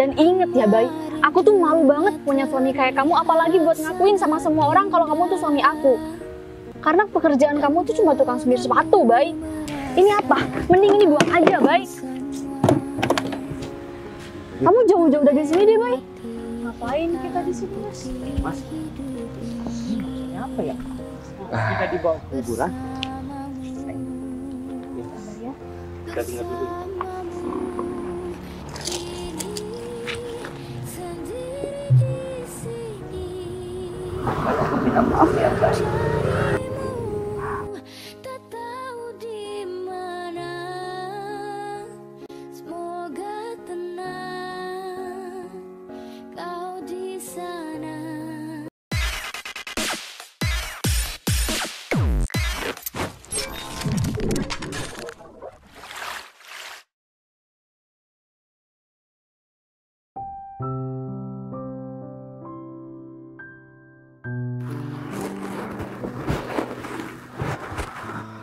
Dan inget ya, Bay, aku tuh malu banget punya suami kayak kamu, apalagi buat ngakuin sama semua orang kalau kamu tuh suami aku. Karena pekerjaan kamu tuh cuma tukang semir sepatu, Bay. Ini apa? Mending ini buang aja, Bay. Kamu jauh-jauh dari sini deh, Bay. Ngapain kita di sini, Mas? Mas, ini apa ya? Kita dibawa ke kuburan. Ya. Kita tinggal dulu. Aku minta maaf ya, Mbak.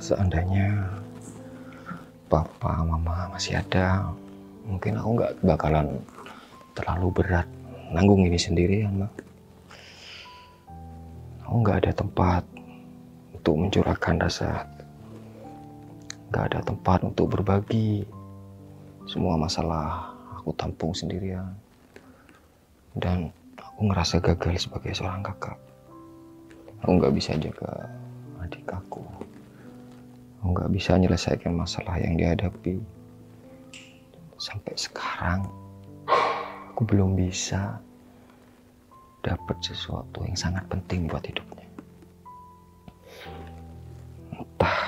Seandainya papa, mama masih ada, mungkin aku nggak bakalan terlalu berat nanggung ini sendirian, Mak. Aku nggak ada tempat untuk mencurahkan rasa, nggak ada tempat untuk berbagi. Semua masalah aku tampung sendirian, dan aku ngerasa gagal sebagai seorang kakak. Aku nggak bisa jaga adik aku. Aku nggak bisa menyelesaikan masalah yang dihadapi. Sampai sekarang, aku belum bisa dapat sesuatu yang sangat penting buat hidupnya. Entah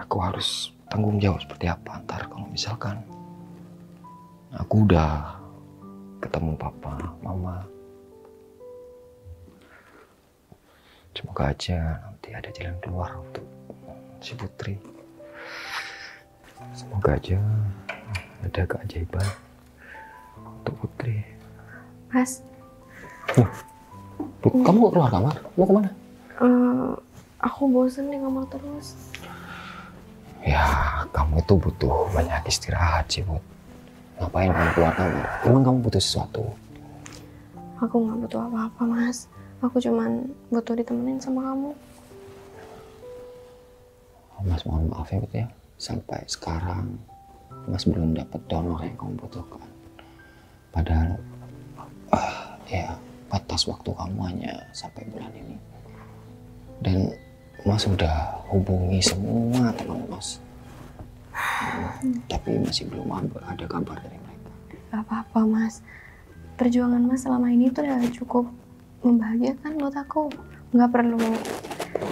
aku harus tanggung jawab seperti apa ntar kalau misalkan aku udah ketemu papa, mama. Semoga aja nanti ada jalan keluar untuk si Putri. Semoga aja ada keajaiban untuk Putri. Mas. Kamu keluar kamar? Mau kemana? Aku bosen di kamar terus. Ya, kamu itu butuh banyak istirahat sih, Put. Ngapain kamu keluar kamar? Emang kamu butuh sesuatu? Aku nggak butuh apa-apa, Mas. Aku cuman butuh ditemenin sama kamu. Mas mohon maaf ya, Put ya. Sampai sekarang Mas belum dapat donor yang kamu butuhkan. Padahal ya batas waktu kamu hanya sampai bulan ini. Dan Mas sudah hubungi semua teman Mas. Tapi masih belum ada kabar dari mereka. Gak apa-apa, Mas. Perjuangan Mas selama ini tuh udah cukup membahagiakan buat aku. Nggak perlu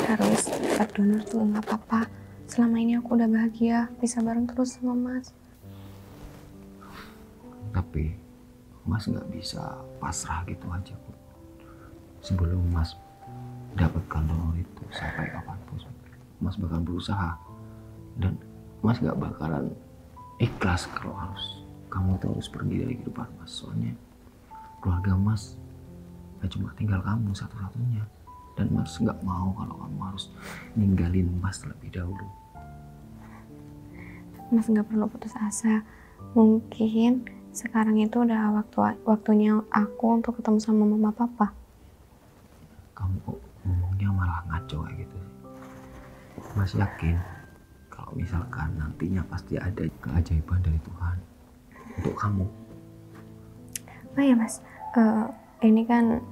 harus dapat donor tuh, nggak apa-apa. Selama ini aku udah bahagia, bisa bareng terus sama Mas. Tapi Mas nggak bisa pasrah gitu aja, Bu. Sebelum Mas dapatkan donor itu, sampai kapanpun Mas bakal berusaha. Dan Mas nggak bakalan ikhlas kalau kamu tuh harus pergi dari kehidupan Mas. Soalnya keluarga Mas gak cuma tinggal kamu satu-satunya. Dan Mas nggak mau kalau kamu harus ninggalin Mas terlebih dahulu. Mas nggak perlu putus asa. Mungkin sekarang itu udah waktunya aku untuk ketemu sama mama papa. Kamu kok ngomongnya malah ngaco kayak gitu? Mas yakin kalau misalkan nantinya pasti ada keajaiban dari Tuhan untuk kamu. Oh ya, Mas, ini kan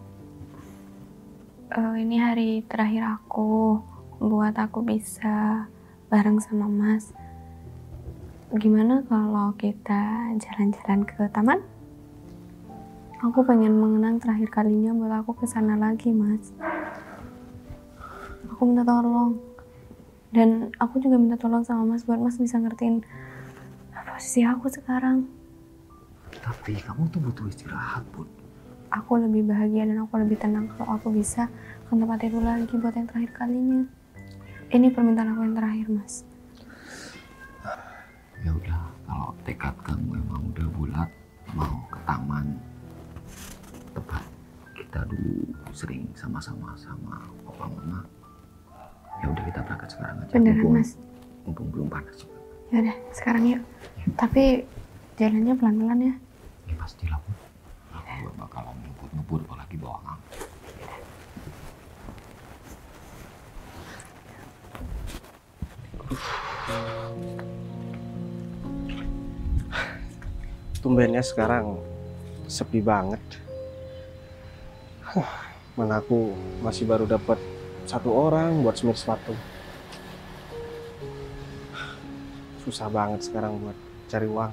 ini hari terakhir aku buat aku bisa bareng sama Mas. Gimana kalau kita jalan-jalan ke taman? Aku pengen mengenang terakhir kalinya buat aku kesana lagi, Mas. Aku minta tolong. Dan aku juga minta tolong sama Mas buat Mas bisa ngertiin posisi aku sekarang. Tapi kamu tuh butuh istirahat, Bud. Aku lebih bahagia dan aku lebih tenang kalau aku bisa ke tempat itu lagi buat yang terakhir kalinya. Ini permintaan aku yang terakhir, Mas. Ya udah, kalau tekad kamu emang udah bulat mau ke taman tempat kita dulu sering sama-sama sama papa mama, ya udah kita berangkat sekarang aja. Beneran, Mas? Mumpung belum panas juga. Ya udah, sekarang yuk. Tapi jalannya pelan-pelan ya. Ya pastilah, Bu. Aku gak bakalan ngebut-ngebut apalagi bawa kamu. Tumbennya sekarang sepi banget. Mana aku masih baru dapat 1 orang buat semir sepatu. Susah banget sekarang buat cari uang.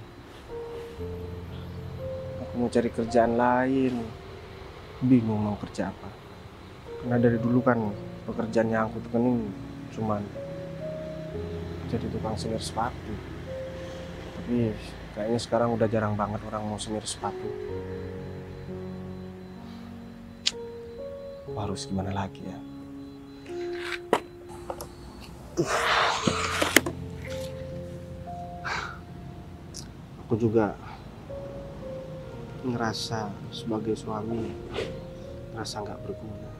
Aku mau cari kerjaan lain, bingung mau kerja apa. Karena dari dulu kan pekerjaan yang aku tekuni cuman jadi tukang semir sepatu. Tapi kayaknya sekarang udah jarang banget orang mau semir sepatu. Aku harus gimana lagi ya? Aku juga ngerasa sebagai suami ngerasa nggak berguna.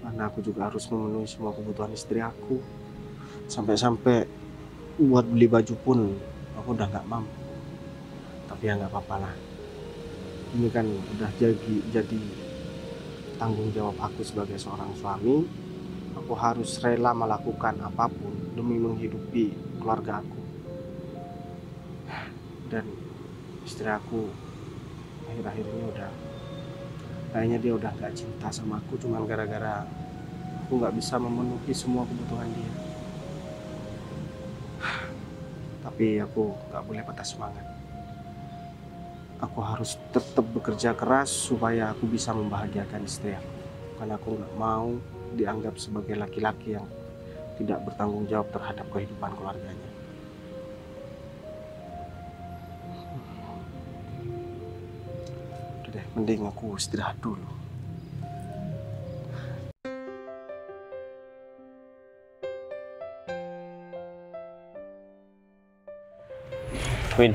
Karena aku juga harus memenuhi semua kebutuhan istri aku. Sampai-sampai buat beli baju pun aku udah nggak mampu. Tapi ya nggak apa-apa lah. Ini kan udah jadi tanggung jawab aku sebagai seorang suami. Aku harus rela melakukan apapun demi menghidupi keluarga aku. Dan istri aku akhir-akhir ini kayaknya dia udah nggak cinta sama aku cuman gara-gara aku nggak bisa memenuhi semua kebutuhan dia. Tapi aku nggak boleh patah semangat. Aku harus tetap bekerja keras supaya aku bisa membahagiakan istri aku. Karena aku nggak mau dianggap sebagai laki-laki yang tidak bertanggung jawab terhadap kehidupan keluarganya. Udah deh, mending aku istirahat dulu. Win,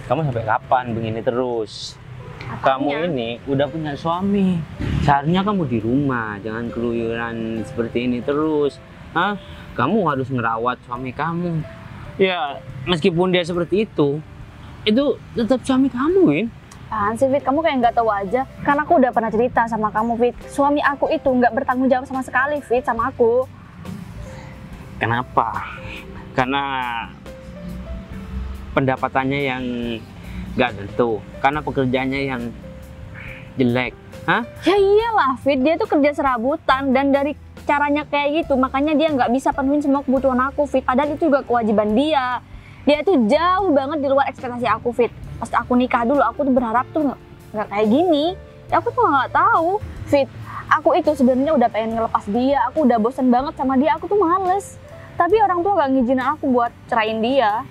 kamu sampai kapan begini terus? Kamu ini udah punya suami. Seharusnya kamu di rumah, jangan keluyuran seperti ini terus. Hah? Kamu harus ngerawat suami kamu. Ya, meskipun dia seperti itu tetap suami kamu, Win. Apaan sih, Fit? Kamu kayak nggak tahu aja. Karena aku udah pernah cerita sama kamu, Fit. Suami aku itu nggak bertanggung jawab sama sekali, Fit, sama aku. Kenapa? Karena pendapatannya yang nggak tentu, karena pekerjaannya yang jelek. Hah? Ya iyalah, Fit. Dia tuh kerja serabutan dan dari caranya kayak gitu, makanya dia nggak bisa penuhin semua kebutuhan aku, Fit. Padahal itu juga kewajiban dia. Dia tuh jauh banget di luar ekspektasi aku, Fit. Pas aku nikah dulu, aku tuh berharap tuh nggak kayak gini. Ya, aku tuh nggak tahu, Fit. Aku itu sebenarnya udah pengen ngelepas dia. Aku udah bosen banget sama dia. Aku tuh males. Tapi orang tua gak ngizinin aku buat cerain dia.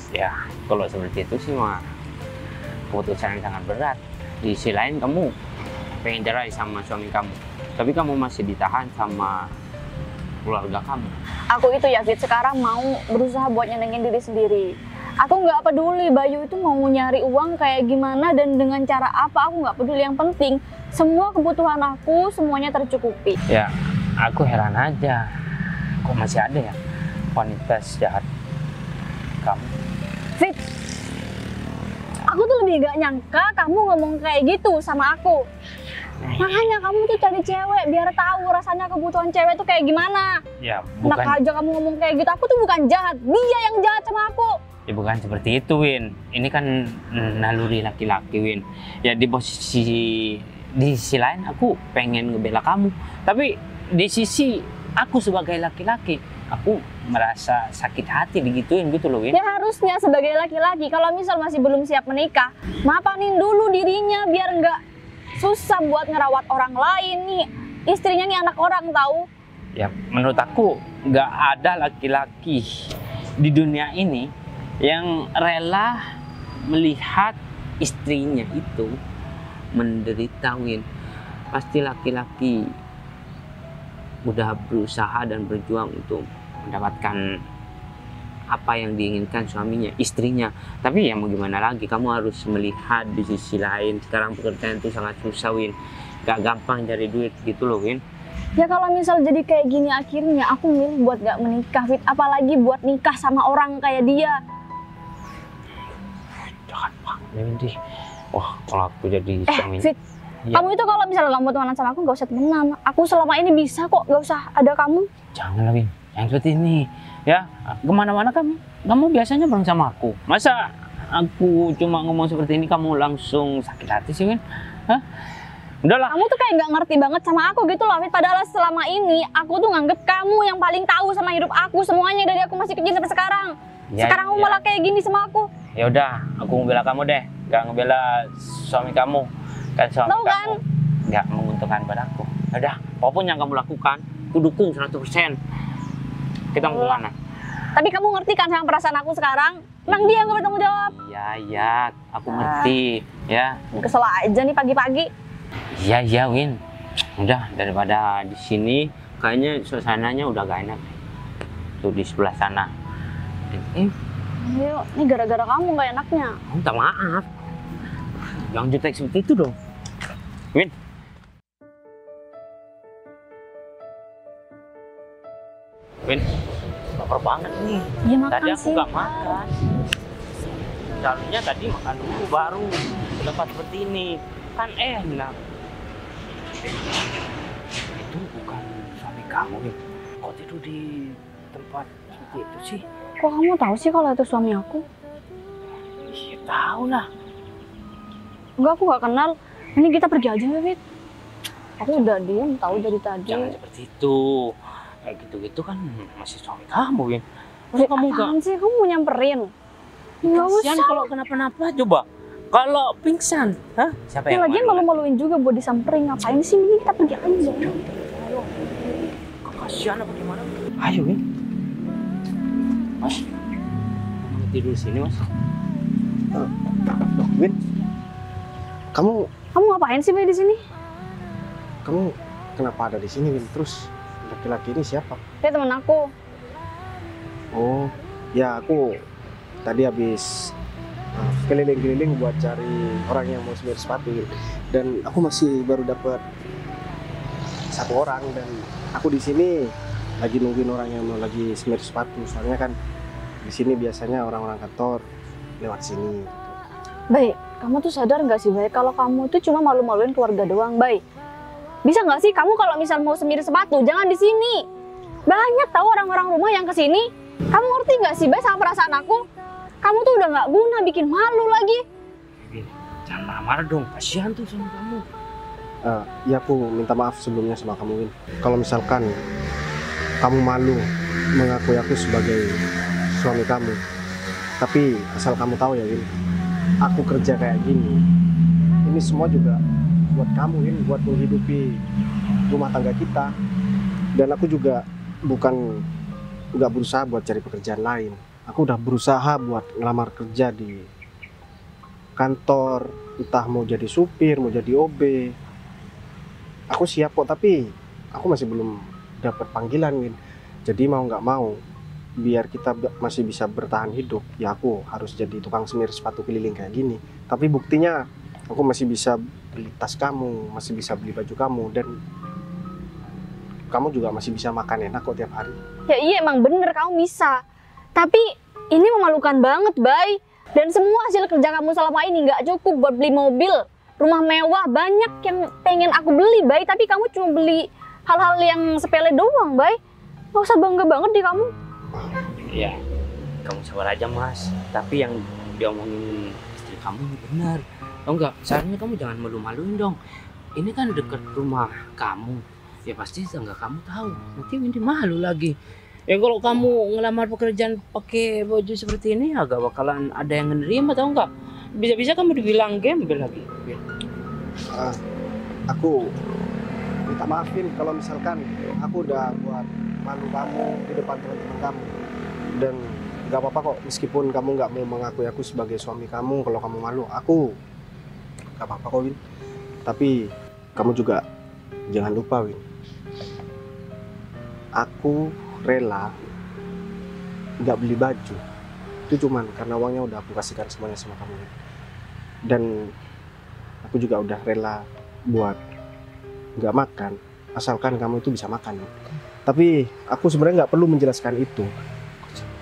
Ya, kalau seperti itu sih mah keputusan yang sangat berat. Di sisi lain kamu pengen cerai sama suami kamu, tapi kamu masih ditahan sama keluarga kamu. Aku itu ya, Fit, sekarang mau berusaha buat nyenengin diri sendiri. Aku nggak peduli Bayu itu mau nyari uang kayak gimana dan dengan cara apa, aku nggak peduli. Yang penting semua kebutuhan aku semuanya tercukupi. Ya, aku heran aja, kok masih ada ya wanita sejahat kamu. Fit, aku tuh lebih gak nyangka kamu ngomong kayak gitu sama aku. Makanya kamu tuh cari cewek biar tahu rasanya kebutuhan cewek tuh kayak gimana. Ya, Enak aja kamu ngomong kayak gitu. Aku tuh bukan jahat, dia yang jahat sama aku. Ya bukan seperti itu, Win. Ini kan naluri laki-laki, Win. Ya di sisi lain aku pengen ngebela kamu, tapi di sisi aku sebagai laki-laki, aku merasa sakit hati digituin gitu loh, Win. Ya harusnya sebagai laki-laki kalau misal masih belum siap menikah, mapanin dulu dirinya biar nggak susah buat ngerawat orang lain nih. Istrinya nih anak orang tahu. Ya menurut aku nggak ada laki-laki di dunia ini yang rela melihat istrinya itu menderita, Win. Pasti laki-laki udah berusaha dan berjuang untuk mendapatkan apa yang diinginkan suaminya, istrinya. Tapi ya mau gimana lagi, kamu harus melihat di sisi lain. Sekarang pekerjaan itu sangat susah, Win. Gak gampang cari duit gitu loh, Win. Ya kalau misal jadi kayak gini akhirnya aku milih buat gak menikah, Fit. Apalagi buat nikah sama orang kayak dia. Ya Windy. Wah, kalau aku jadi suami. Fit, Ya. kamu itu kalau misalnya kamu temenan sama aku, gak usah temenan. Aku selama ini bisa kok, gak usah ada kamu. Jangan lagi, yang seperti ini. Ya, kemana-mana kamu biasanya bareng sama aku. Masa aku cuma ngomong seperti ini kamu langsung sakit hati sih, Win? Hah? Udahlah. Kamu tuh kayak gak ngerti banget sama aku gitu loh, Fit. Padahal selama ini aku tuh nganggep kamu yang paling tahu sama hidup aku semuanya dari aku masih kecil sampai sekarang. Ya, Sekarang kamu ya. malah kayak gini sama aku. Ya udah, aku ngebela kamu deh, gak ngebela suami kamu. Kan suami Tahu kamu kan? gak menguntungkan padaku. Ya udah, apapun yang kamu lakukan, aku dukung 100%. Kita mau kemana? Tapi kamu ngerti kan sama perasaan aku sekarang? Emang dia nggak bertanggung jawab? Ya, aku ngerti. Ya, Kesel aja nih pagi-pagi. iya, Win. Udah, daripada di sini, kayaknya suasananya udah gak enak. Tuh di sebelah sana. Ayo, ini gara-gara kamu nggak enaknya. Minta maaf. Jangan jutek seperti itu dong. Win. Win, lapar banget nih. Iya makan Tadi aku sih. gak makan. Seharusnya tadi makan dulu baru dapat seperti ini. Kan enak. Itu bukan suami kamu, Win. Kok tidur di tempat seperti itu sih? Kok kamu tahu sih kalau itu suami aku? Iya tahu lah. Enggak, aku nggak kenal. Ini kita pergi aja, Fit. Aku udah diem tahu dari tadi. Jangan seperti itu. Kayak gitu-gitu kan masih suami kamu, Win. Masa Fit, kamu gak? apaan sih? Kamu mau nyamperin? Nggak Kasihan usah. kalau kenapa-napa coba. Kalau pingsan, hah? Siapa Ya yang lagian malu? malu-maluin juga buat disamperin. Ngapain sih? Ini kita pergi aja. Kasihan apa gimana? Ayo, Win. Mas, mau tidur di sini, Mas? Loh, Win, kamu Kamu ngapain sih, Bay, di sini? kamu kenapa ada di sini, Win? Terus laki-laki ini siapa? Dia teman aku. Oh, ya aku tadi habis keliling-keliling buat cari orang yang mau semir sepatu, Win. Dan aku masih baru dapat satu orang, dan aku di sini lagi nungguin orang yang mau lagi semir sepatu. Soalnya kan di sini biasanya orang-orang kantor lewat sini. Bay, kamu tuh sadar nggak sih, Bay, kalau kamu tuh cuma malu-maluin keluarga doang, Bay? Bisa nggak sih kamu kalau misal mau semir sepatu, jangan di sini. Banyak tahu orang-orang rumah yang kesini. Kamu ngerti nggak sih, Bay, sama perasaan aku? Kamu tuh udah nggak guna, bikin malu lagi. Win, jangan marah-marah dong. Kasihan tuh sama kamu. Ya aku minta maaf sebelumnya sama kamu, Win. Kalau misalkan kamu malu mengakui aku sebagai suami kamu, tapi asal kamu tahu ya, Win, aku kerja kayak gini, ini semua juga buat kamu, Win, buat menghidupi rumah tangga kita. Dan aku juga bukan nggak berusaha buat cari pekerjaan lain. Aku udah berusaha buat ngelamar kerja di kantor, entah mau jadi supir, mau jadi OB. Aku siap kok, tapi aku masih belum dapat panggilan, Win. Jadi mau nggak mau, biar kita masih bisa bertahan hidup, ya aku harus jadi tukang semir sepatu keliling kayak gini. Tapi buktinya aku masih bisa beli tas kamu, masih bisa beli baju kamu, dan kamu juga masih bisa makan enak kok tiap hari. Ya iya, emang bener kamu bisa. Tapi ini memalukan banget, Bay. Dan semua hasil kerja kamu selama ini nggak cukup buat beli mobil, rumah mewah, banyak yang pengen aku beli, Bay. Tapi kamu cuma beli hal-hal yang sepele doang, Bay. Nggak usah bangga banget di kamu. Ya, kamu sabar aja, Mas. Tapi yang diomongin istri kamu benar. Tahu nggak? Seharusnya kamu jangan malu-maluin dong. Ini kan dekat rumah kamu. Ya pasti tetangga kamu tahu. Nanti Windy malu lagi. Ya kalau kamu ngelamar pekerjaan pakai baju seperti ini agak bakalan ada yang nerima, tahu nggak? Bisa-bisa kamu dibilang gembel lagi. Aku minta maafin kalau misalkan aku udah buat malu kamu di depan teman-teman kamu. Dan nggak apa-apa kok, meskipun kamu nggak mau mengakui aku sebagai suami kamu. Kalau kamu malu, aku nggak apa-apa kok, Win. Tapi kamu juga jangan lupa, Win, aku rela nggak beli baju itu cuman karena uangnya udah aku kasihkan semuanya sama kamu. Dan aku juga udah rela buat nggak makan asalkan kamu itu bisa makan. Tapi aku sebenarnya nggak perlu menjelaskan itu.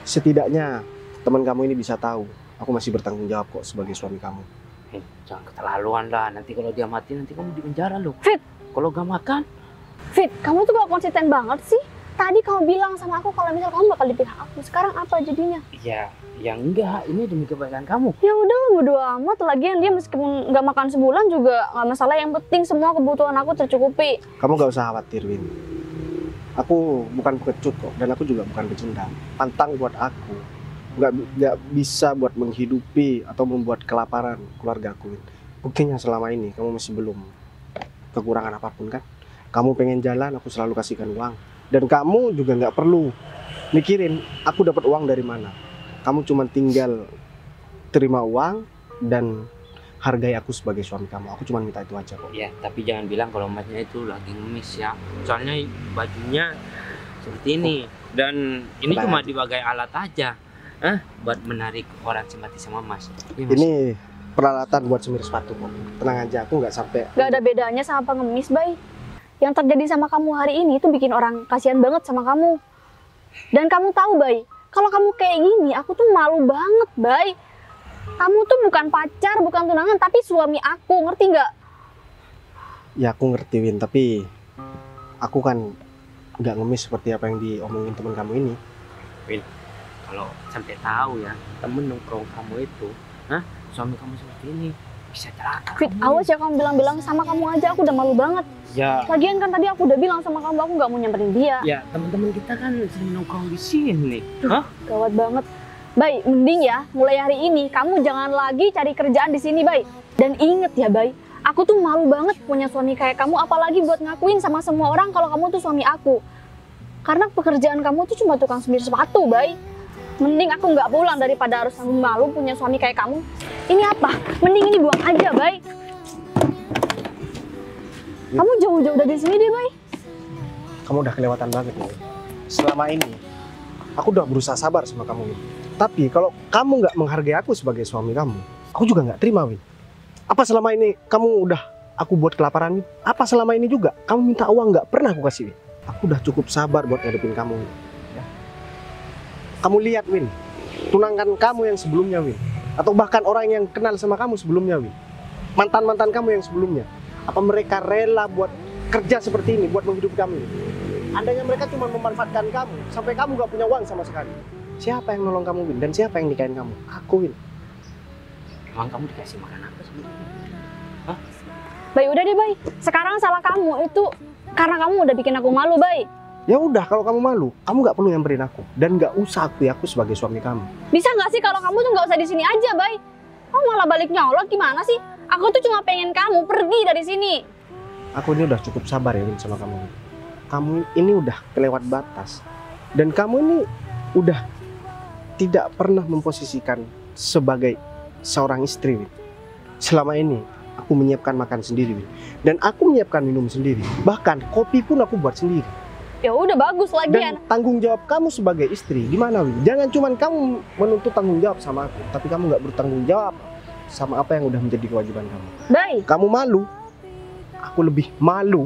Setidaknya teman kamu ini bisa tahu aku masih bertanggung jawab kok sebagai suami kamu. Jangan keterlaluan lah, nanti kalau dia mati nanti kamu di penjara loh. Fit. Kalau gak makan. Fit, kamu tuh gak konsisten banget sih. Tadi kamu bilang sama aku kalau misal kamu bakal di pihak aku. Sekarang apa jadinya? Ya, yang enggak, ini demi kebaikan kamu. Ya udah, bodo amat. Lagian dia meskipun nggak makan sebulan juga nggak masalah. Yang penting semua kebutuhan aku tercukupi. Kamu gak usah khawatir, Win. Aku bukan pengecut kok, dan aku juga bukan pecundang. Pantang buat aku. Nggak bisa buat menghidupi atau membuat kelaparan keluarga aku, Win. Buktinya selama ini kamu masih belum kekurangan apapun kan? Kamu pengen jalan, aku selalu kasihkan uang. Dan kamu juga nggak perlu mikirin aku dapat uang dari mana. Kamu cuma tinggal terima uang dan hargai aku sebagai suami kamu. Aku cuma minta itu aja kok. Ya, tapi jangan bilang kalau Masnya itu lagi ngemis ya. Soalnya bajunya seperti ini. Dan ini Tenang. cuma dibagai alat aja. Buat menarik orang simpati sama Mas. Ya, Mas? Ini peralatan buat semir sepatu kok. Tenang aja, aku nggak sampai. Gak ada bedanya sama pengemis, Bay. Yang terjadi sama kamu hari ini itu bikin orang kasihan banget sama kamu. Dan kamu tahu, Bay, kalau kamu kayak gini, aku tuh malu banget, Bay. Kamu tuh bukan pacar, bukan tunangan, tapi suami aku, ngerti nggak? Ya aku ngerti, Win, tapi aku kan nggak ngemis seperti apa yang diomongin teman kamu ini. Kalau sampai tahu ya, temen nongkrong kamu itu, suami kamu seperti ini, bisa celaka. Fit, awas ya kamu bilang-bilang sama kamu aja, aku udah malu banget. Ya, Lagian kan tadi aku udah bilang sama kamu, aku nggak mau nyamperin dia. ya teman-teman kita kan sering nongkrong di sini. Gawat banget. Bay, mending ya, mulai hari ini kamu jangan lagi cari kerjaan di sini, Bay. Dan inget ya, Bay, aku tuh malu banget punya suami kayak kamu, apalagi buat ngakuin sama semua orang kalau kamu tuh suami aku. Karena pekerjaan kamu tuh cuma tukang semir sepatu, Bay. Mending aku nggak pulang daripada harus tanggung malu punya suami kayak kamu. Ini apa? Mending ini buang aja, Bay. Kamu jauh-jauh dari sini deh, Bay. Kamu udah kelewatan banget, Win. Selama ini aku udah berusaha sabar sama kamu, Win. Tapi kalau kamu nggak menghargai aku sebagai suami kamu, aku juga nggak terima, Win. Apa selama ini kamu udah aku buat kelaparan, Win? Apa selama ini juga kamu minta uang nggak pernah aku kasih, Win? Aku udah cukup sabar buat ngadepin kamu, Win. Ya. Kamu lihat, Win, tunangan kamu yang sebelumnya, Win, atau bahkan orang yang kenal sama kamu sebelumnya, Win, mantan-mantan kamu yang sebelumnya, apa mereka rela buat kerja seperti ini buat menghidupi kamu? Andainya mereka cuma memanfaatkan kamu sampai kamu nggak punya uang sama sekali, siapa yang nolong kamu, Win? Dan siapa yang nikahin kamu? Aku, Win. Emang kamu dikasih makan apa sebenarnya? Bay, udah deh, Bay. Sekarang salah kamu itu karena kamu udah bikin aku malu, Bay. Ya udah, kalau kamu malu, kamu nggak perlu nyamperin aku dan nggak usah akui aku sebagai suami kamu. Bisa nggak sih kalau kamu tuh nggak usah di sini aja, Bay? Kamu malah balik nyolot gimana sih? Aku tuh cuma pengen kamu pergi dari sini. Aku ini udah cukup sabar ya, Win, sama kamu. Win. Kamu ini udah kelewat batas dan kamu ini udah tidak pernah memposisikan sebagai seorang istri, Win. Selama ini aku menyiapkan makan sendiri, Win. Dan aku menyiapkan minum sendiri. Bahkan kopi pun aku buat sendiri. Ya udah bagus lagian. Dan tanggung jawab kamu sebagai istri di mana, Win? Jangan cuman kamu menuntut tanggung jawab sama aku, tapi kamu nggak bertanggung jawab sama apa yang udah menjadi kewajiban kamu. Bay, Kamu malu, aku lebih malu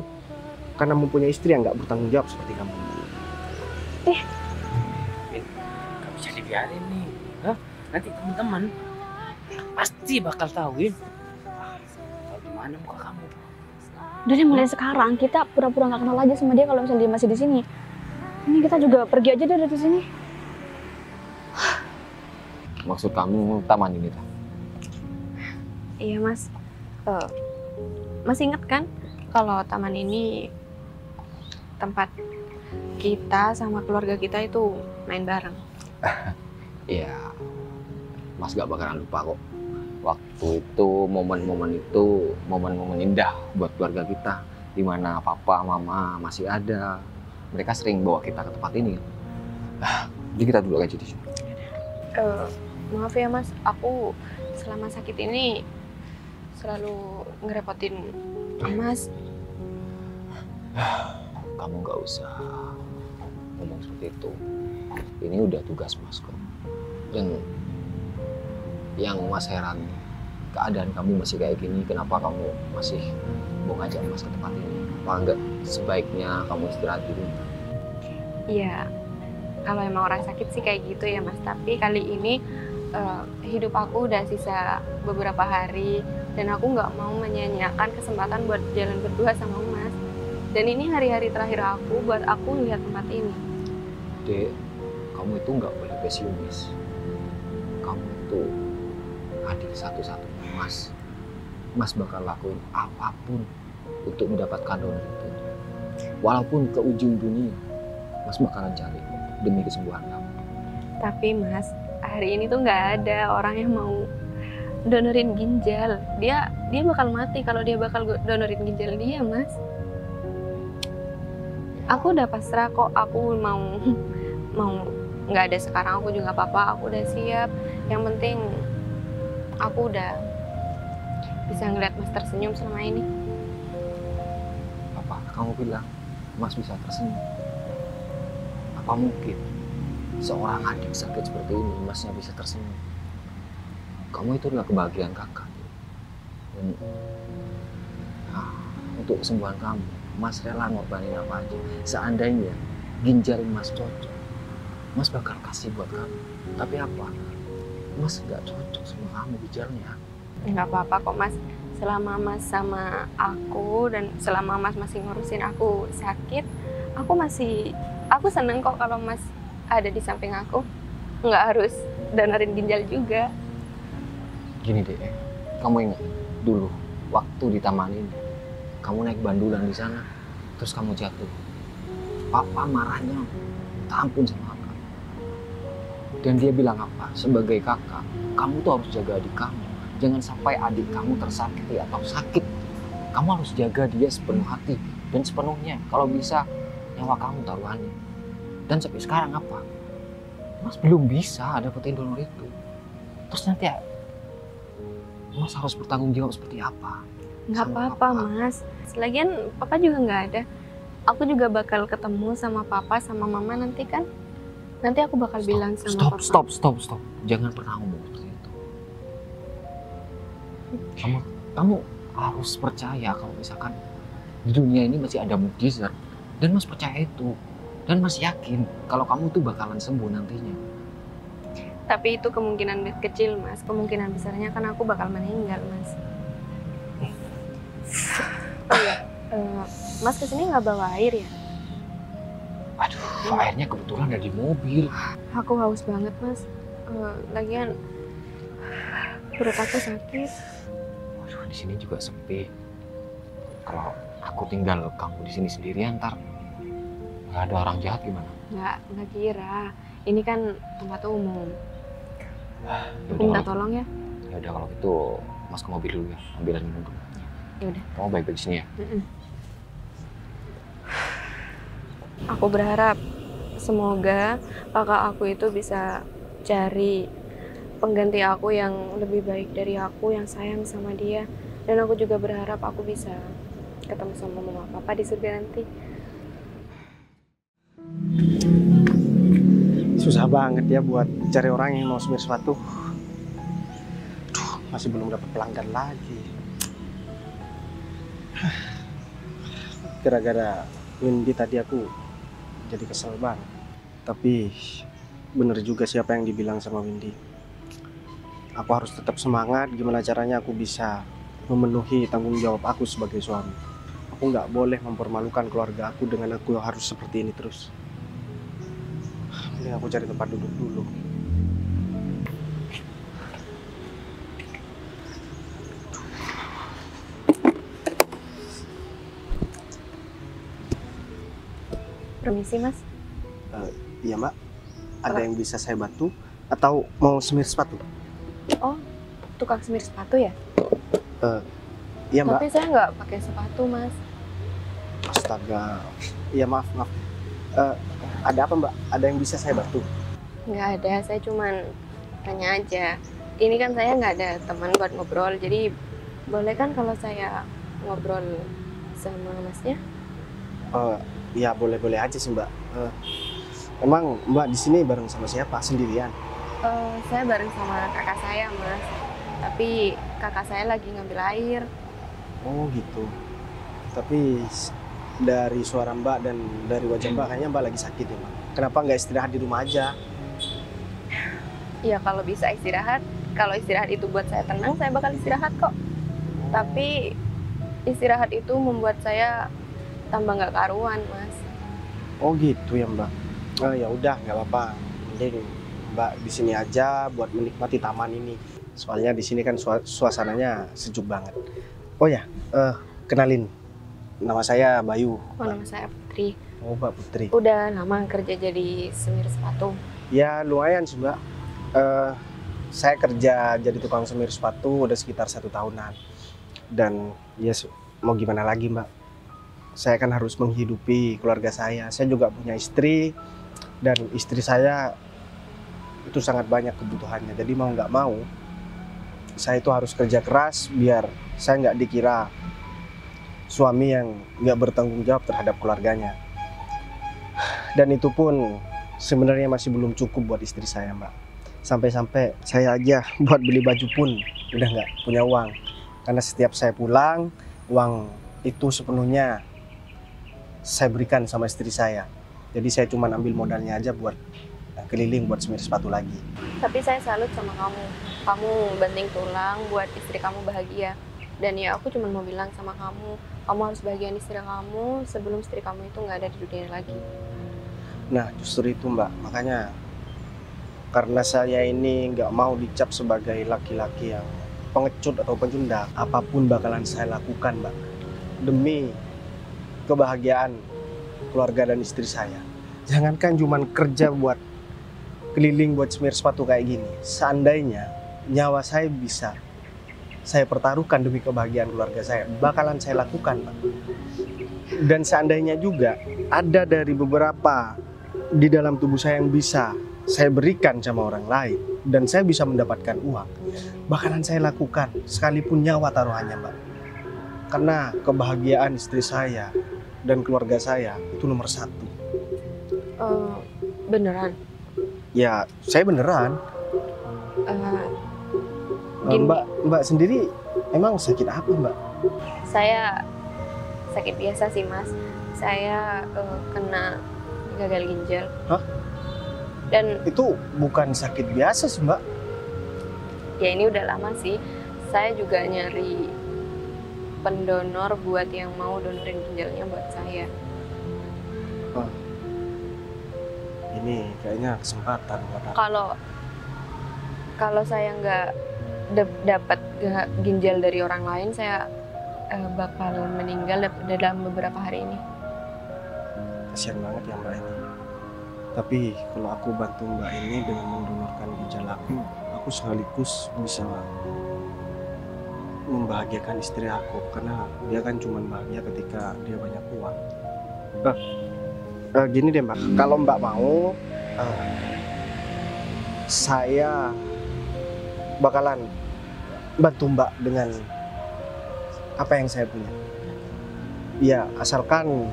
karena mempunyai istri yang nggak bertanggung jawab seperti kamu. Gak bisa dibiarin nih. Nanti teman-teman pasti bakal tahuin. Tahu di mana muka kamu. udah deh mulai sekarang kita pura-pura nggak kenal aja sama dia kalau misalnya dia masih di sini. Ini kita juga pergi aja deh dari sini. Maksud kamu taman ini, Ta? Iya, Mas. Masih ingat kan kalau taman ini tempat kita sama keluarga kita itu main bareng. Iya, Mas gak bakalan lupa kok. Waktu itu, momen-momen itu, momen-momen indah buat keluarga kita. Dimana papa, mama masih ada. Mereka sering bawa kita ke tempat ini. Jadi kita dulu aja di sini. Maaf ya, Mas, aku selama sakit ini selalu ngerepotin Mas. Kamu gak usah ngomong seperti itu. Ini udah tugas Mas kok. Dan yang Mas heran, keadaan kamu masih kayak gini, kenapa kamu masih mau ngajak Mas ke tempat ini? Apa enggak sebaiknya kamu istirahat di rumah? Iya, kalau emang orang sakit sih kayak gitu ya, Mas. Tapi kali ini hidup aku udah sisa beberapa hari dan aku nggak mau menyia-nyiakan kesempatan buat jalan berdua sama Mas. Dan ini hari-hari terakhir aku buat aku lihat tempat ini. Dek, kamu itu nggak boleh pesimis. Kamu itu adik satu-satunya Mas. Mas bakal lakuin apapun untuk mendapatkan donor itu. Walaupun ke ujung dunia, Mas bakalan cari demi kesembuhan kamu. Tapi Mas, hari ini tuh nggak ada orang yang mau donorin ginjal. Dia bakal mati kalau dia bakal donorin ginjal dia, Mas. Aku udah pasrah kok. Aku mau nggak ada sekarang aku juga apa-apa. Aku udah siap. Yang penting aku udah bisa ngeliat Mas tersenyum selama ini. Apa kamu bilang Mas bisa tersenyum? Apa mungkin seorang adik sakit seperti ini Masnya bisa tersenyum? Kamu itu adalah kebahagiaan kakak. Dan untuk kesembuhan kamu, Mas rela ngorbanin apa aja. Seandainya ginjal Mas cocok, Mas bakal kasih buat kamu. Tapi apa? Mas nggak cocok sama kamu ginjalnya. Nggak apa-apa kok Mas. Selama Mas sama aku dan selama Mas masih ngurusin aku sakit, aku seneng kok kalau Mas ada di samping aku. Nggak harus donorin ginjal juga. Gini deh, kamu ingat dulu waktu di taman ini, kamu naik bandulan di sana, terus kamu jatuh. Papa marahnya minta ampun sama kakak. Dan dia bilang apa? Sebagai kakak, kamu tuh harus jaga adik kamu. Jangan sampai adik kamu tersakiti atau sakit. Kamu harus jaga dia sepenuh hati dan sepenuhnya. Kalau bisa, nyawa kamu taruhannya. Dan sampai sekarang apa? Mas belum bisa dapetin donor itu. Terus nanti Mas harus bertanggung jawab seperti apa? Nggak apa-apa Mas. Lagian Papa juga nggak ada. Aku juga bakal ketemu sama Papa sama Mama nanti kan. Nanti aku bakal bilang sama Papa. Stop. Jangan pernah ngomong seperti itu. Kamu harus percaya kalau misalkan di dunia ini masih ada mukjizat. Dan Mas percaya itu. Dan Mas yakin kalau kamu tuh bakalan sembuh nantinya. Tapi itu kemungkinan kecil Mas. Kemungkinan besarnya kan aku bakal meninggal Mas. Oh iya, Mas kesini nggak bawa air ya? Aduh, airnya kebetulan ada di mobil. Aku haus banget Mas. Lagian perut aku sakit. Waduh, di sini juga sepi. Kalau aku tinggal kamu di sini sendirian, ntar nggak ada orang jahat gimana? Nggak kira. Ini kan tempat umum. Aku minta tolong ya. Ya udah kalau gitu, Mas ke mobil dulu ya, ambilan minum dulu. Ya udah. Kamu baik-baik di sini ya. Aku berharap semoga kakak aku itu bisa cari pengganti aku yang lebih baik dari aku, yang sayang sama dia. Dan aku juga berharap aku bisa ketemu sama mama papa di surga nanti. Susah banget ya buat cari orang yang mau semir sepatu. Duh, masih belum dapat pelanggan lagi. Gara-gara Windy tadi aku jadi kesel banget. Tapi bener juga siapa yang dibilang sama Windy. Aku harus tetap semangat. Gimana caranya aku bisa memenuhi tanggung jawab aku sebagai suami. Aku nggak boleh mempermalukan keluarga aku dengan aku harus seperti ini terus. Mending aku cari tempat duduk dulu. Permisi Mas. Iya Mbak, ada yang bisa saya bantu atau mau semir sepatu? Oh, tukang semir sepatu ya? Iya Mbak. Tapi saya nggak pakai sepatu Mas. Astaga, iya maaf. Ada apa Mbak? Ada yang bisa saya bantu? Nggak ada, saya cuman tanya aja. Ini kan saya nggak ada teman buat ngobrol, jadi boleh kan kalau saya ngobrol sama Masnya? Ya boleh-boleh aja sih Mbak. Emang Mbak di sini bareng sama siapa? Sendirian? Saya bareng sama kakak saya Mas. Tapi kakak saya lagi ngambil air. Oh gitu. Tapi dari suara Mbak dan dari wajah Mbak kayaknya Mbak lagi sakit ya Mbak. Kenapa nggak istirahat di rumah aja? Ya kalau bisa istirahat, kalau istirahat itu buat saya tenang, saya bakal istirahat kok. Tapi istirahat itu membuat saya tambah nggak karuan, Mas. Oh gitu ya Mbak. Ya udah nggak apa-apa. Mending Mbak di sini aja buat menikmati taman ini. Soalnya di sini kan suasananya sejuk banget. Oh ya, kenalin. Nama saya Bayu. Oh, nama saya Putri. Oh Mbak Putri. Udah lama kerja jadi semir sepatu. Ya lumayan sih Mbak. Saya kerja jadi tukang semir sepatu udah sekitar 1 tahunan. Dan ya mau gimana lagi Mbak. Saya kan harus menghidupi keluarga saya. Saya juga punya istri. Dan istri saya itu sangat banyak kebutuhannya. Jadi mau nggak mau, saya itu harus kerja keras biar saya nggak dikira suami yang nggak bertanggung jawab terhadap keluarganya. Dan itu pun sebenarnya masih belum cukup buat istri saya Mbak. Sampai-sampai saya aja buat beli baju pun udah nggak punya uang. Karena setiap saya pulang, uang itu sepenuhnya saya berikan sama istri saya. Jadi saya cuma ambil modalnya aja buat keliling buat semir sepatu lagi. Tapi saya salut sama kamu. Kamu banting tulang buat istri kamu bahagia. Dan ya aku cuma mau bilang sama kamu, kamu harus bahagian istri kamu sebelum istri kamu itu nggak ada di dunia lagi. Nah justru itu Mbak, makanya karena saya ini nggak mau dicap sebagai laki-laki yang pengecut atau pecundang, apapun bakalan saya lakukan Mbak, demi kebahagiaan keluarga dan istri saya. Jangankan cuman kerja buat keliling buat semir sepatu kayak gini, seandainya nyawa saya bisa saya pertaruhkan demi kebahagiaan keluarga saya, bakalan saya lakukan Mbak. Dan seandainya juga ada dari beberapa di dalam tubuh saya yang bisa saya berikan sama orang lain dan saya bisa mendapatkan uang, bakalan saya lakukan sekalipun nyawa taruhannya Mbak. Karena kebahagiaan istri saya dan keluarga saya itu nomor 1. Beneran? Ya saya beneran. Gini. Mbak sendiri emang sakit apa Mbak? Saya sakit biasa sih Mas. Saya kena gagal ginjal. Hah? Dan Itu bukan sakit biasa sih Mbak. ya ini udah lama sih. Saya juga nyari pendonor buat yang mau donorin ginjalnya buat saya. Ini kayaknya kesempatan buat aku. Kalau saya nggak dapat ginjal dari orang lain, saya bakal meninggal dalam beberapa hari ini. Kasian banget ya Mbak ini. Tapi kalau aku bantu Mbak ini dengan mendonorkan ginjal aku sekaligus bisa membahagiakan istri aku, karena dia kan cuma bahagia ketika dia banyak uang. Gini deh Mbak, kalau Mbak mau, saya bakalan bantu Mbak dengan apa yang saya punya. Ya asalkan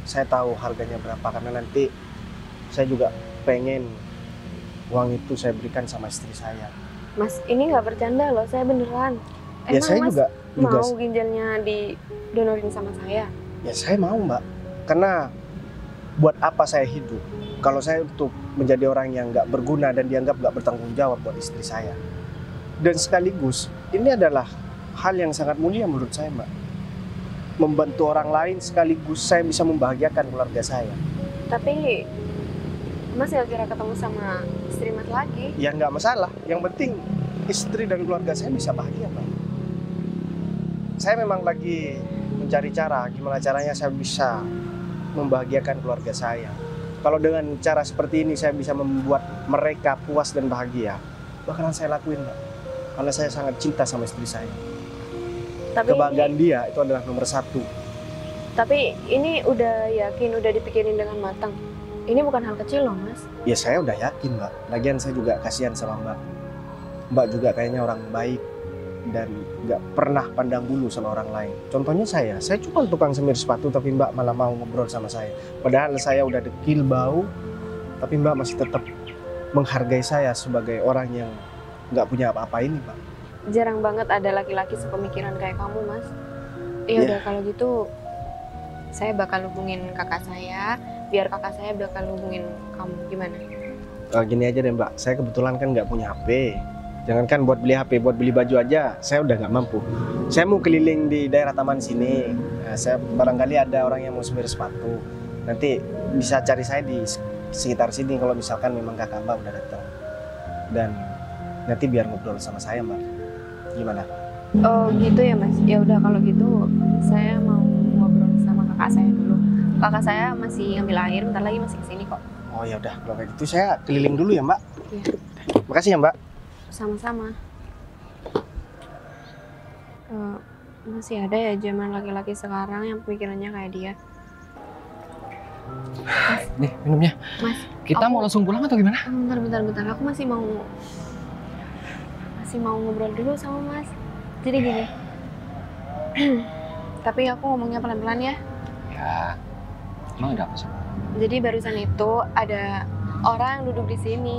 saya tahu harganya berapa, karena nanti saya juga pengen uang itu saya berikan sama istri saya. Mas, ini nggak bercanda loh, saya beneran. Ya Emang saya Mas juga mau ginjalnya didonorin sama saya? ya saya mau Mbak, karena buat apa saya hidup kalau saya untuk menjadi orang yang nggak berguna dan dianggap nggak bertanggung jawab buat istri saya. Dan sekaligus ini adalah hal yang sangat mulia menurut saya Mbak, membantu orang lain sekaligus saya bisa membahagiakan keluarga saya. Tapi Mas gak kira ketemu sama istri Mas lagi? Ya nggak masalah, yang penting istri dan keluarga saya bisa bahagia Mbak. Saya memang lagi mencari cara gimana caranya saya bisa membahagiakan keluarga saya. Kalau dengan cara seperti ini saya bisa membuat mereka puas dan bahagia, bakalan saya lakuin Mbak. Karena saya sangat cinta sama istri saya. Tapi Kebahagiaan dia itu adalah nomor 1. Tapi ini udah yakin, udah dipikirin dengan matang. Ini bukan hal kecil loh Mas. Ya saya udah yakin Mbak. Lagian saya juga kasihan sama Mbak. Mbak juga kayaknya orang baik dan nggak pernah pandang bulu sama orang lain. Contohnya saya cuma tukang semir sepatu tapi Mbak malah mau ngobrol sama saya. Padahal saya udah dekil bau, tapi Mbak masih tetap menghargai saya sebagai orang yang nggak punya apa-apa ini Mbak. Jarang banget ada laki-laki sepemikiran kayak kamu Mas. Ya udah kalau gitu saya bakal hubungin kakak saya, biar kakak saya bakal hubungin kamu. Gimana? Gini aja deh Mbak, saya kebetulan kan nggak punya HP. Jangankan buat beli HP, buat beli baju aja saya udah nggak mampu. Saya mau keliling di daerah taman sini. Saya barangkali ada orang yang mau semir sepatu. Nanti bisa cari saya di sekitar sini kalau misalkan memang kakak Mbak udah datang. Dan nanti biar ngobrol sama saya Mbak. Gimana? Oh gitu ya Mas. Ya udah kalau gitu saya mau ngobrol sama kakak saya dulu. Kakak saya masih ngambil air, bentar lagi masih kesini kok. Oh ya udah, kalau kayak gitu saya keliling dulu ya Mbak. Iya. Makasih ya Mbak. Sama-sama. Masih ada ya zaman laki-laki sekarang yang pemikirannya kayak dia. Nih minumnya. Mas, Kita mau langsung pulang atau gimana? bentar. Aku masih mau ngobrol dulu sama Mas. Jadi gini. Tapi aku ngomongnya pelan-pelan ya. Ya, emang ada apa sih? Jadi barusan itu ada orang yang duduk di sini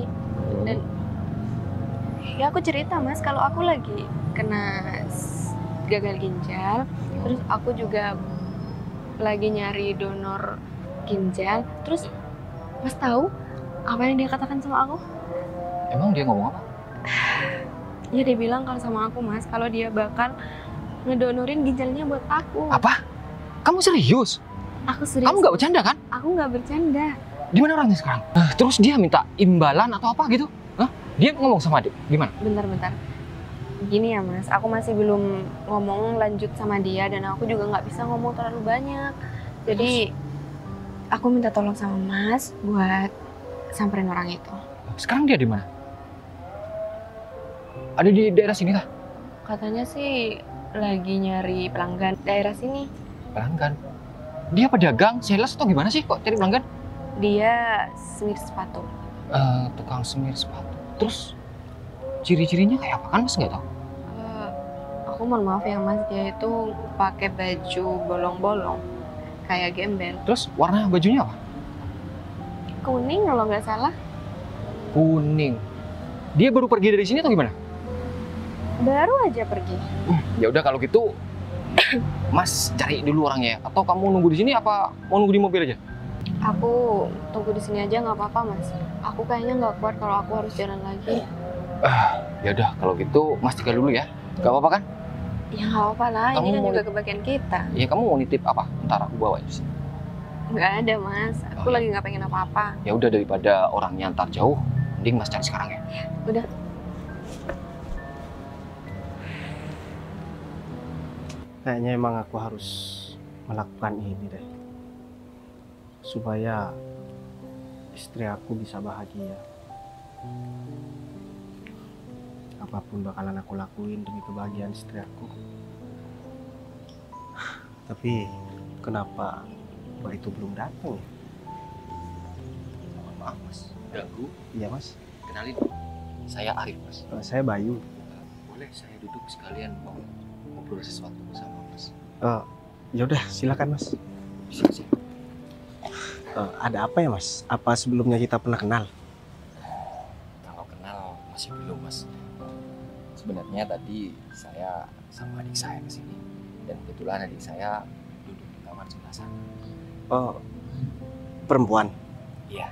dan ya aku cerita Mas kalau aku lagi kena gagal ginjal, terus aku juga lagi nyari donor ginjal. Terus Mas tahu apa yang dia katakan sama aku? Emang dia ngomong apa? Ya dia bilang kalau sama aku Mas, kalau dia bakal ngedonorin ginjalnya buat aku. Apa? Kamu serius? Aku serius. Kamu nggak bercanda kan? Aku nggak bercanda. Di mana orangnya sekarang? Terus dia minta imbalan atau apa gitu? Hah? Dia ngomong sama adik? Gimana? Bentar. Gini ya Mas, aku masih belum ngomong lanjut sama dia dan aku juga nggak bisa ngomong terlalu banyak. Jadi aku minta tolong sama Mas buat samperin orang itu. Sekarang dia di mana? Ada di daerah sini kah? Katanya sih lagi nyari pelanggan daerah sini. Pelanggan? Dia pedagang, sales atau gimana sih kok cari pelanggan? Dia semir sepatu. Tukang semir sepatu. Terus ciri-cirinya kayak apa kan Mas nggak tahu? Aku mohon maaf ya Mas, dia itu pakai baju bolong-bolong kayak gembel. Terus warna bajunya apa? Kuning kalau nggak salah. Kuning. Dia baru pergi dari sini atau gimana? Baru aja pergi. Ya udah kalau gitu Mas cari dulu orangnya, atau kamu nunggu di sini apa mau nunggu di mobil aja? Aku tunggu di sini aja nggak apa-apa Mas. Aku kayaknya nggak kuat kalau aku harus jalan lagi. Ya udah kalau gitu Mas tinggal dulu ya. Gak apa-apa kan? Ya nggak apa-apa lah, Kamu ini kan mau juga kebagian kita. Iya, kamu mau nitip apa? Ntar aku bawa di sini. Nggak ada Mas, aku Oh, lagi nggak pengen apa-apa. Ya udah daripada orangnya ntar jauh, mending Mas cari sekarang ya. Udah. Kayaknya emang aku harus melakukan ini deh. Supaya istri aku bisa bahagia. Apapun bakalan aku lakuin demi kebahagiaan istri aku. Tapi kenapa Mbak itu belum datang ya? Maaf Mas, ganggu. Iya Mas. Kenalin, saya Arif Mas. Saya Bayu. Boleh saya duduk sekalian mau ngobrol sesuatu sama Mas? Ya udah silakan Mas. Bisa. Ada apa ya Mas? Apa sebelumnya kita pernah kenal? Kalau kenal masih belum Mas. Sebenarnya tadi saya sama adik saya ke sini dan kebetulan adik saya duduk di kamar sebelah sana. Oh, perempuan. Iya.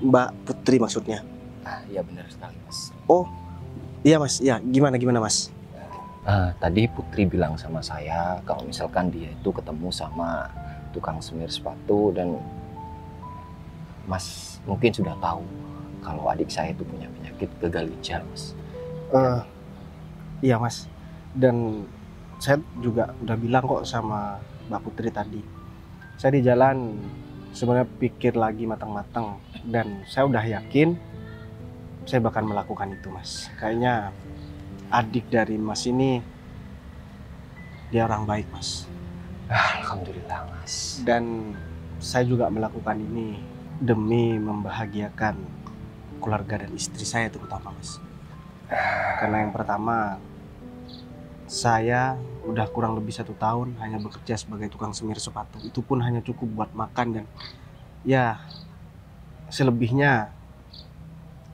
Mbak Putri maksudnya. Iya benar sekali Mas. Oh, iya Mas. Iya, gimana Mas? Tadi Putri bilang sama saya kalau misalkan dia itu ketemu sama tukang semir sepatu dan Mas mungkin sudah tahu kalau adik saya itu punya penyakit gagal ginjal Mas. Iya Mas. Dan saya juga udah bilang kok sama Mbak Putri tadi. Saya di jalan sebenarnya pikir lagi matang-matang dan saya udah yakin saya bakal melakukan itu Mas. Kayaknya adik dari Mas ini dia orang baik Mas. Alhamdulillah Mas. Dan saya juga melakukan ini demi membahagiakan keluarga dan istri saya terutama Mas. Karena yang pertama, saya udah kurang lebih 1 tahun hanya bekerja sebagai tukang semir sepatu. Itu pun hanya cukup buat makan dan ya selebihnya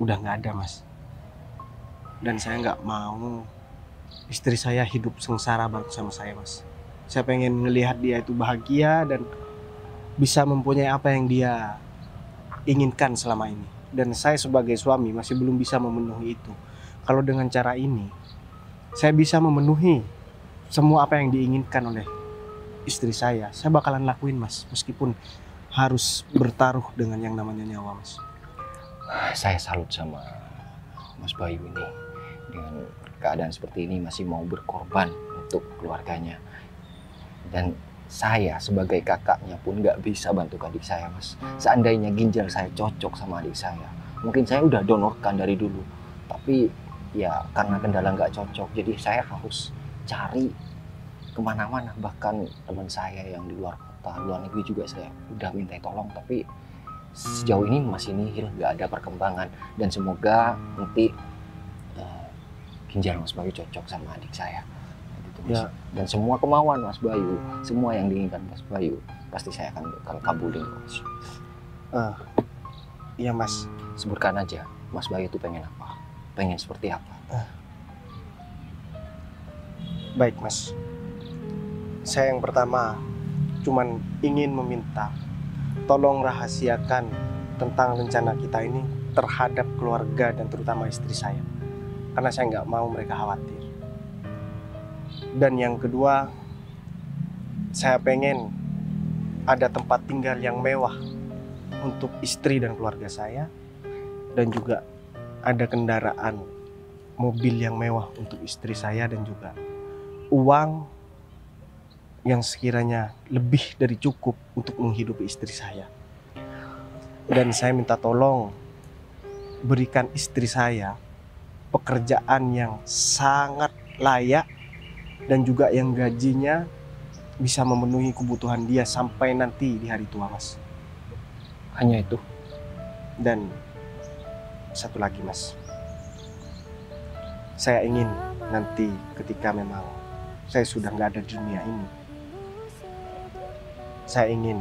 udah nggak ada Mas. Dan saya nggak mau istri saya hidup sengsara banget sama saya Mas. Saya pengen ngelihat dia itu bahagia dan bisa mempunyai apa yang dia inginkan selama ini. Dan saya sebagai suami masih belum bisa memenuhi itu. Kalau dengan cara ini, saya bisa memenuhi semua apa yang diinginkan oleh istri saya bakalan lakuin Mas. Meskipun harus bertaruh dengan yang namanya nyawa Mas. Saya salut sama Mas Bayu ini. Dengan keadaan seperti ini masih mau berkorban untuk keluarganya. Dan saya sebagai kakaknya pun nggak bisa bantu adik saya Mas. Seandainya ginjal saya cocok sama adik saya, mungkin saya udah donorkan dari dulu. Tapi ya karena kendala nggak cocok, jadi saya harus cari kemana-mana. Bahkan teman saya yang di luar kota, luar negeri juga saya udah minta tolong. Tapi sejauh ini masih nihil, nggak ada perkembangan. Dan semoga nanti ginjal Mas Bayu cocok sama adik saya. Ya. Dan semua kemauan Mas Bayu, semua yang diinginkan Mas Bayu, pasti saya akan kabulin Mas. Iya Mas. Sebutkan aja, Mas Bayu itu pengen apa? Pengen seperti apa? Baik Mas. Saya yang pertama cuman ingin meminta tolong rahasiakan tentang rencana kita ini terhadap keluarga dan terutama istri saya. Karena saya nggak mau mereka khawatir. Dan yang kedua, saya pengen ada tempat tinggal yang mewah untuk istri dan keluarga saya. Dan juga ada kendaraan mobil yang mewah untuk istri saya. Dan juga uang yang sekiranya lebih dari cukup untuk menghidupi istri saya. Dan saya minta tolong berikan istri saya pekerjaan yang sangat layak dan juga yang gajinya bisa memenuhi kebutuhan dia sampai nanti di hari tua Mas. Hanya itu. Dan satu lagi Mas, saya ingin nanti ketika memang saya sudah nggak ada di dunia ini, saya ingin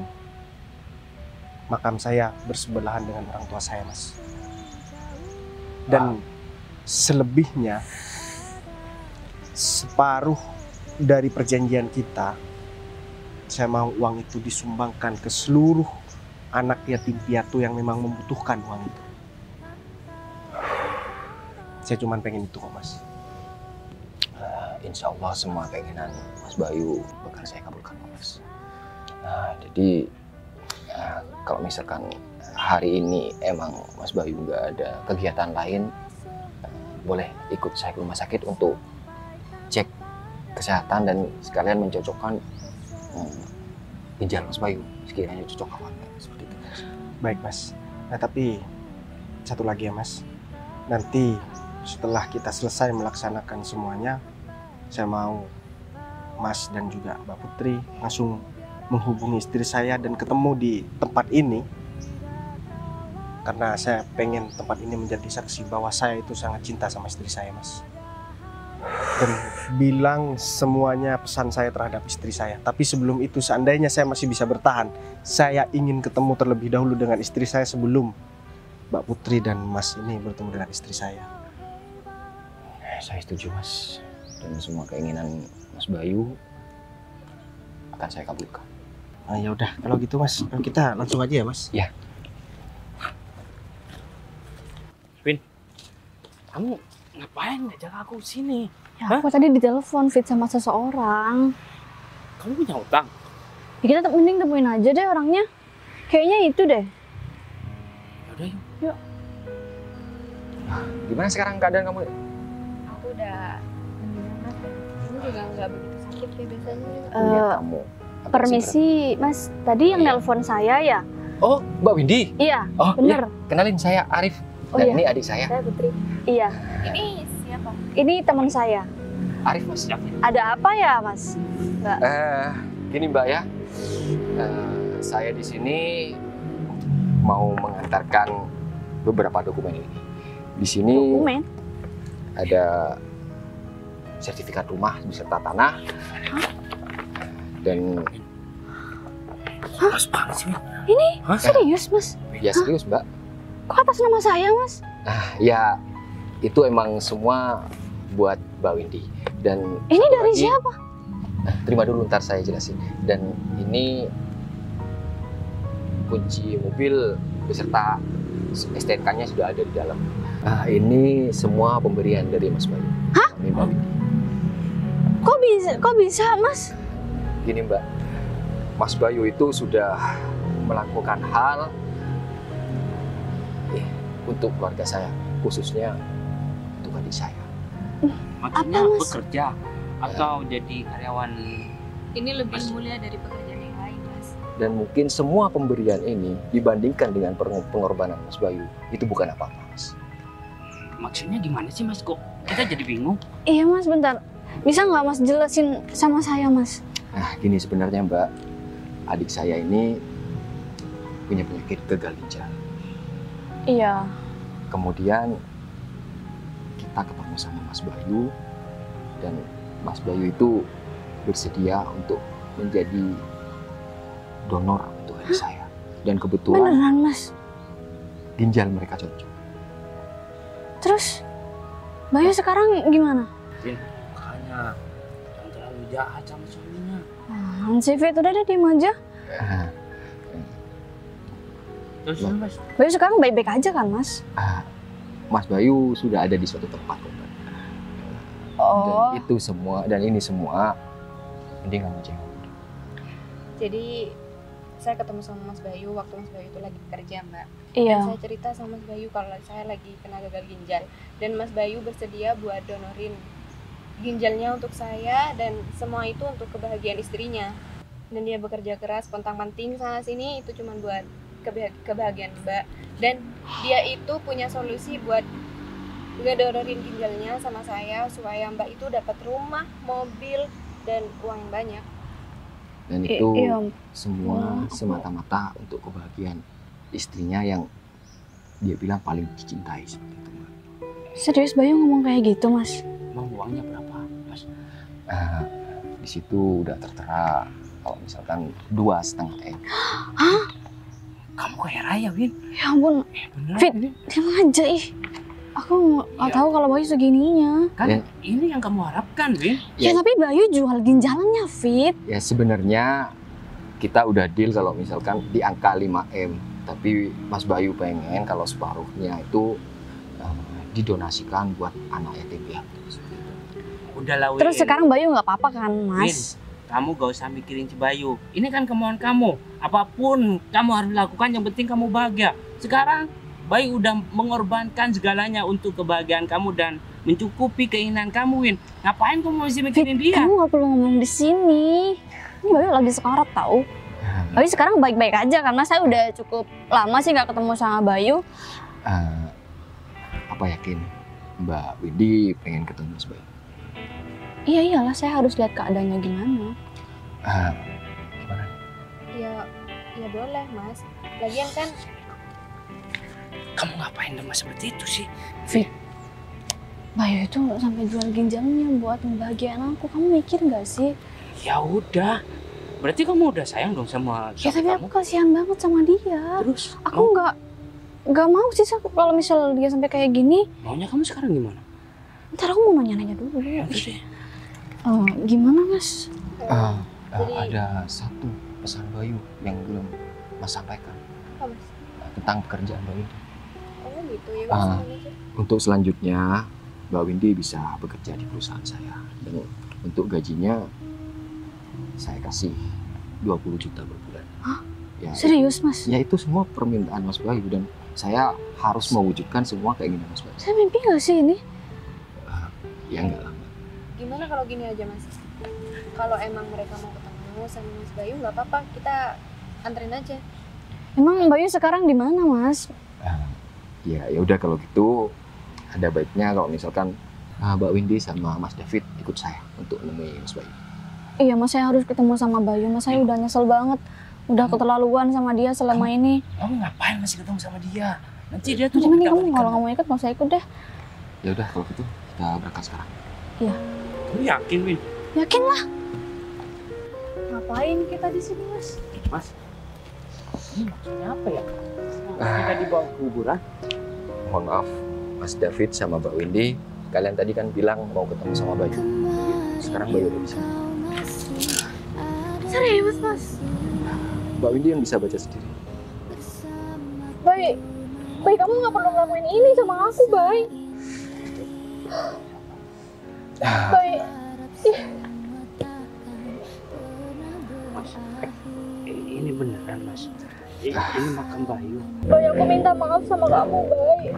makam saya bersebelahan dengan orang tua saya Mas. Dan selebihnya, separuh dari perjanjian kita, saya mau uang itu disumbangkan ke seluruh anak yatim piatu yang memang membutuhkan uang itu. Saya cuma pengen itu kok Mas. Insya Allah semua keinginan Mas Bayu bakal saya kabulkan Mas. Jadi kalau misalkan hari ini emang Mas Bayu nggak ada kegiatan lain, boleh ikut saya ke rumah sakit untuk cek kesehatan dan sekalian mencocokkan ginjal Mas Bayu sekiranya cocok apa enggak, seperti itu Mas. Baik Mas. Nah tapi satu lagi ya Mas, nanti setelah kita selesai melaksanakan semuanya, saya mau Mas dan juga Mbak Putri langsung menghubungi istri saya dan ketemu di tempat ini. Karena saya pengen tempat ini menjadi saksi bahwa saya itu sangat cinta sama istri saya Mas. Dan bilang semuanya pesan saya terhadap istri saya. Tapi sebelum itu seandainya saya masih bisa bertahan, saya ingin ketemu terlebih dahulu dengan istri saya sebelum Mbak Putri dan Mas ini bertemu dengan istri saya. Saya setuju Mas. Dan semua keinginan Mas Bayu akan saya kabulkan. Ya udah kalau gitu Mas, kita langsung aja ya Mas. Ya. Vin, kamu ngapain ngajak aku sini? Ya, aku tadi ditelepon Fit sama seseorang. Kamu punya utang? Ya, kita mending temuin aja deh orangnya. Kayaknya itu deh. Yaudah yuk. Yuk. Gimana sekarang keadaan kamu? Aku udah Mas, kamu juga nggak begitu sakit kayak biasanya. Lihat kamu. agak Permisi Mas, tadi yang Iya. nelpon saya ya? seger. Oh, Mbak Windy. Iya, Oh, bener. iya. Kenalin saya Arif. Oh, Dan iya. ini adik saya. Saya Putri. Iya, Ini siapa? ini teman saya. Arif Mas. Ada apa ya Mas? Gini Mbak ya. Saya di sini mau mengantarkan beberapa dokumen ini. Di sini Dokumen? ada sertifikat rumah beserta tanah. Dan Mas banget sih. Ini Hah? serius Mas? ya serius Mbak. Kok atas nama saya Mas? Ya itu emang semua buat Mbak Windy. Dan Ini satu dari lagi- siapa? Terima dulu ntar saya jelasin. Dan ini kunci mobil beserta STNK-nya sudah ada di dalam. Ini semua pemberian dari Mas Bayu. Hah? Kami Mbak Windy. Kok bisa, Mas? Gini Mbak, Mas Bayu itu sudah melakukan hal untuk keluarga saya, khususnya untuk adik saya. Maksudnya Apa, Mas? bekerja atau jadi karyawan? Ini lebih Mas. mulia dari pekerjaan yang lain, Mas. Dan mungkin semua pemberian ini dibandingkan dengan pengorbanan Mas Bayu, itu bukan apa-apa, Mas. Maksudnya gimana sih Mas? Kok kita jadi bingung? Iya, Mas, bentar. Bisa nggak Mas jelasin sama saya, Mas? Nah, gini sebenarnya Mbak, adik saya ini punya penyakit gagal ginjal. Iya. Kemudian kita ketemu sama Mas Bayu, dan Mas Bayu itu bersedia untuk menjadi donor untuk adik saya. Dan kebetulan Beneran, Mas? ginjal mereka cocok. Terus, Bayu sekarang gimana? Makanya jangan terlalu jahat sama suaminya. Si Fit, udah deh, diem aja. Terus Lah. Mas, Bayu sekarang baik-baik aja kan, Mas? Mas Bayu sudah ada di suatu tempat kok, Mbak. Oh. Dan itu semua, dan ini semua mending kamu jawab. Jadi saya ketemu sama Mas Bayu waktu Mas Bayu itu lagi bekerja, Mbak. Iya. Dan saya cerita sama Mas Bayu kalau saya lagi kena gagal ginjal, dan Mas Bayu bersedia buat donorin ginjalnya untuk saya, dan semua itu untuk kebahagiaan istrinya. Dan dia bekerja keras, pontang-panting sana sini, itu cuma buat kebahagiaan Mbak. Dan dia itu punya solusi buat ngedonorin ginjalnya sama saya supaya Mbak itu dapat rumah, mobil, dan uang yang banyak. Dan itu Iya. semua semata-mata untuk kebahagiaan istrinya yang dia bilang paling dicintai seperti itu, Mbak. Serius Bayu ngomong kayak gitu, Mas? mau uangnya berapa Mas? Di situ udah tertera kalau misalkan 2,5 M. Hah? Kamu kayak raya, Win. Ya ampun, Beneran, Fit. Win. diam aja ih. Aku nggak Iya. tahu kalau Bayu segininya. Kan Ya. ini yang kamu harapkan, Win. Ya, tapi Bayu jual ginjalnya, Fit. Ya sebenarnya kita udah deal kalau misalkan di angka 5 M. Tapi Mas Bayu pengen kalau separuhnya itu didonasikan buat anak yatim piatu. Udahlah, Win. Terus sekarang Bayu nggak apa-apa kan, Win, Mas? kamu gak usah mikirin si Bayu. Ini kan kemauan kamu. Apapun kamu harus lakukan, yang penting kamu bahagia. Sekarang Bayu udah mengorbankan segalanya untuk kebahagiaan kamu dan mencukupi keinginan kamu, Win. Ngapain kamu masih mikirin dia? Kamu nggak perlu ngomong di sini. Ini Bayu lagi sekarat tahu. Bayu sekarang baik-baik aja karena saya udah cukup lama sih nggak ketemu sama Bayu. Apa yakin Mbak Windy pengen ketemu Mas Bayu? Iya iyalah, saya harus lihat keadaannya gimana. Gimana? Ya boleh, Mas. Lagian kan Kamu ngapain demam seperti itu sih? Bayu itu sampai jual ginjalnya buat ngebahagiain aku. Kamu mikir nggak sih? Ya udah. Berarti kamu udah sayang dong sama Ya suami tapi kamu. aku kasihan banget sama dia. Terus Aku nggak mau sih kalau misal dia sampai kayak gini. maunya kamu sekarang gimana? Ntar aku mau nanya-nanya dulu. Ya udah deh. Gimana, Mas? Jadi- Ada satu pesan Bayu yang belum Mas sampaikan apa, Mas? tentang pekerjaan Mbak Windy. Oh gitu ya, Ah. Mas. Aja. Untuk selanjutnya Mbak Windy bisa bekerja di perusahaan saya, dan untuk gajinya saya kasih 20 juta per bulan. Hah? Ya, Serius, Mas? ya itu semua permintaan Mas Bayu, dan saya harus mewujudkan semua keinginan Mas Bayu. Saya mimpi nggak sih ini? Ya enggak lah, Mbak. Gimana kalau gini aja, Mas? Kalau emang mereka mau ketemu sama Mas Bayu, nggak apa-apa, kita anterin aja. Emang Bayu sekarang di mana, Mas? Ya udah kalau gitu ada baiknya kalau misalkan Mbak Windy sama Mas David ikut saya untuk menemui Mas Bayu. Iya, Mas, saya harus ketemu sama Bayu. Mas, saya udah nyesel banget. Udah keterlaluan sama dia selama ini. Kamu ngapain masih ketemu sama dia? Nanti dia tuh Jadi mending udah kamu balikan. kalau nggak mau ikut, mau saya ikut deh. Ya udah kalau gitu kita berangkat sekarang. Kamu yakin, Win? Yakin lah. Ngapain kita di sini, Mas? Mas, ini maksudnya apa ya? Kita dibawa ke kuburan? Mohon maaf, Mas David sama Mbak Windy, kalian tadi kan bilang mau ketemu sama Bayu. Sekarang Bayu udah di sini. Serius, Mas? Mbak Windy yang bisa baca sendiri. Bayu, Bay, kamu nggak perlu ngelakuin ini sama aku, Bay. Bay, Mas, ini beneran Mas. Ini makam Bayu. Bay, aku minta maaf sama kamu, Bay.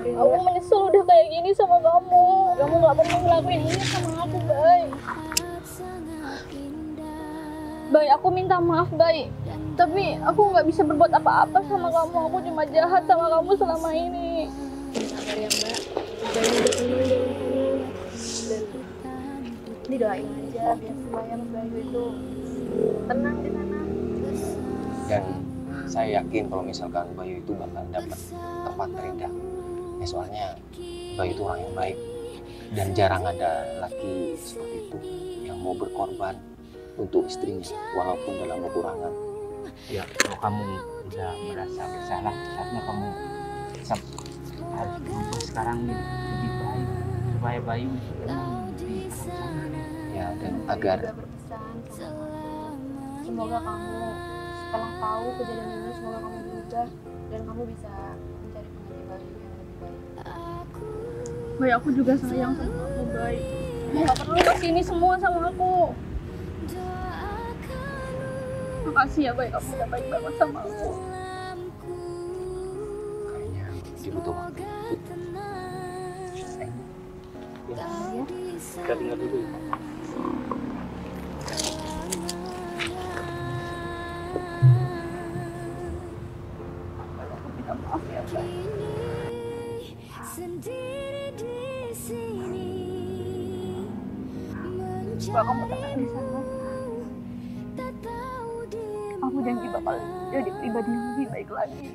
Aku menyesal udah kayak gini sama kamu. Kamu nggak perlu ngelakuin ini sama aku, Bay. Bay, aku minta maaf, Bay. Tapi aku nggak bisa berbuat apa-apa sama kamu. Aku cuma jahat sama kamu selama ini. Sabar ya Mbak, Bayu udah tenang dengan kamu. Dan didoain aja biar supaya Mas Bayu itu tenang di sana. Dan saya yakin kalau misalkan Bayu itu bakal dapat tempat terindah. Ya soalnya Bayu itu orang yang baik dan jarang ada laki seperti itu yang mau berkorban untuk istrinya walaupun dalam kekurangan. Ya, kalau kamu udah merasa bersalah, saatnya kamu harus berubah sekarang nih lebih baik supaya Bayu tenang di alam sana. Ya, dan agar Juga berpesan sama kamu. Semoga kamu setelah tahu kejadian ini, semoga kamu berubah dan kamu bisa mencari pengganti Bayu yang lebih baik. Bay, aku juga sayang sama kamu, Bay. Kamu nggak perlu kasih ini semua sama aku. Makasih ya, Bay. Kamu udah baik banget sama aku. kayaknya dia butuh waktu. Ya, kita tinggal dulu ya. Aku minta maaf ya, Bay. Coba kamu tenang di sana. Aku janji bakal jadi pribadi yang lebih baik lagi.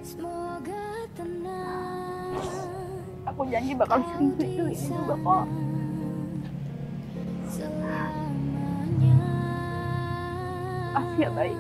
Aku janji bakal sering itu juga kok. Makasih ya, Bay.